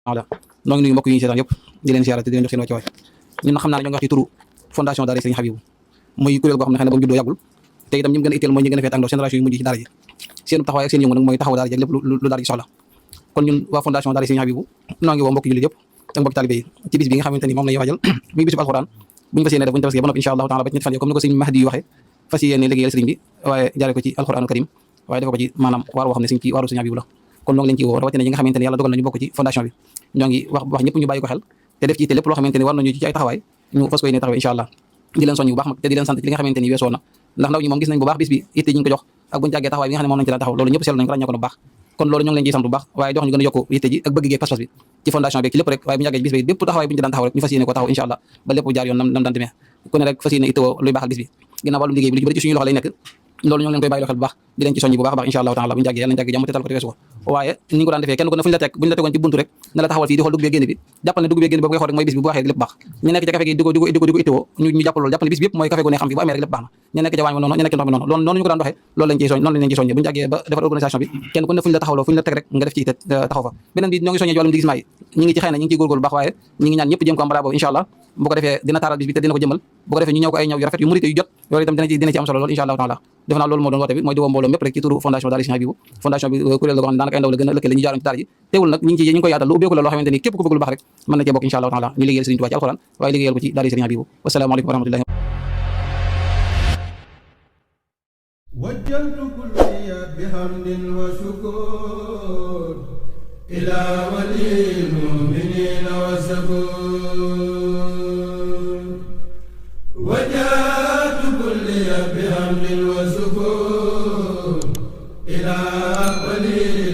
taala noo ngi nuyu mbokk yi ñu seetaan yëpp di leen siyaare te di leen jox seen wàccuwaay ñun xam naa ne ñoo ngi wax ci turu fondation daara Serigne Habibou muy kuréel goo xam ne xëy na ba mu juddoo yàggul te itam ñi mu gën a itteel mooy ñi gën a feet ak ndaw génération yu mujj ci daara ji seen taxawaay ak seen yëngu nag mooy taxaw daara ji ak lépp lu daara ji soxla kon ñun waa fondation daara Serigne Habibou noo ngi woo mbokk jullit yëpp ak mbokk talibé yi ci bis bi nga xamante ni moom lañuy waajal muy bisub alxuraan buñu fas yéene def buñu tabaskee ba noppi incha allahu taala ba ci ñetti fan yi comme ni ko Serigne Mahdi yu waxee fas yéene liggéeyal Serigne bi waaye jaare ko ci alxuraanul karim waaye dafa ko ci maanaam waar woo xam ne Serigne ci waaru Serigne Habibou la kon noo ngi leen ci woo rawatina ñi nga xamante ni yàlla dogal nañu bokk ci fondation bi ñoo ngi wax ñëpp ñu bàyyi ko xel te def ci te lépp loo xamante ni war nañu ci ay taxawaay ñu fas ko yéene taxawee incha allah di leen soññ bu baax te di leen sant ci li nga xamante ni weesoo na ndax ndaw ñi moom gis nañ bu baax bis bi itte ñu ko jox ak buñu jàggee taxawaay bi nga xam ne moom lañ ci daan taxaw loolu ñëpp seetlu nañ ko ràññee ko bu baax kon loolu ñoo ngi leen ciy sant bu baax waaye dox ñu gën a yokk itte ji ak bëgg gi pas-pas bi ci fondation bi ci lépp rek waaye bu ñu jàggee bis bi bépp taxawaay bu ñu ci daan taxaw rek ñu fas yéene ko taxaw incha allah ba lépp jaar yoon nam daan demee ku ne rek fas yéene ittewoo luy baaxal bis bi ginnaaw wàllum liggéey bi lu ci bëri ci suñu loxo lay nekk loolu ñoo ngi leen koy bàyyi xel bu baax di leen ci soññ bu baax a baax incha allahu taala bu ñu jàggee yàlla nañ jàgg jàmm te tal ko te weesu ko waaye ni ñu ko daan defee kenn ku ne fu ñu la teg bu ñu la tegoon ci buntu rek ne la taxawal fii di xool dugg bee génn bi jàppal ne dugg bee génn bi boo koy xool rek mooy bis bi bu waxee lépp baax ñu nekk ci café gi di ko ittewoo ñu jàppal loolu jàppal ne bis bi yëpp mooy café gu ne xam fi bu amee rek lépp baax na ñu nekk ci waañ noonu ñu nekk ci ndox mi noonu noonu ñu ko daan doxee loolu lañ ciy soñ noonu lañ ci soññee bu ñu jàggee ba defar organisation bi kenn ku ne fu ñu la taxawloo fu ñu la teg rek nga def ci itte taxaw fa beneen bi ñoo ngi soññee ci wàllum digisement yi ñi ngi ci xëy na ñi ngi ciy góorgóorlu baax waaye ñi ngi ñaan ñëpp jëm ko am balaa boobu incha allah bu ko defee dina taaral bis bi te dina ko jëmal bu ko defee ñu ñëw ko ay ñëw yu rafet yu murite yu jot loolu itam dina ci am solo loolu incha allahu taala def naa loolu moo doon woote bi mooy di woo mbooloo mépp rek ci turu fondation daara Serigne Habibou fondation bi kuréel la ko xam ne daanaka ay ndaw la gën a lëkkale ñu jaaroon ci daara ji teewul nag ñi ngi koy yaatal lu ubbeeku la loo xamante ni képp ku bëgg lu baax rek mën na cee bokk incha allahu taala ñu liggéeyal Serigne Touba ci alxuraan waaye liggéeyal ko ci daara Serigne Habibou wasalaamaaleykum wa rahmatullahi wajjaltu kulliya bihamdin wa shukur ila walil mu'minina wa sakur wajjaltu kulliya bihamdin wa shukur ila walil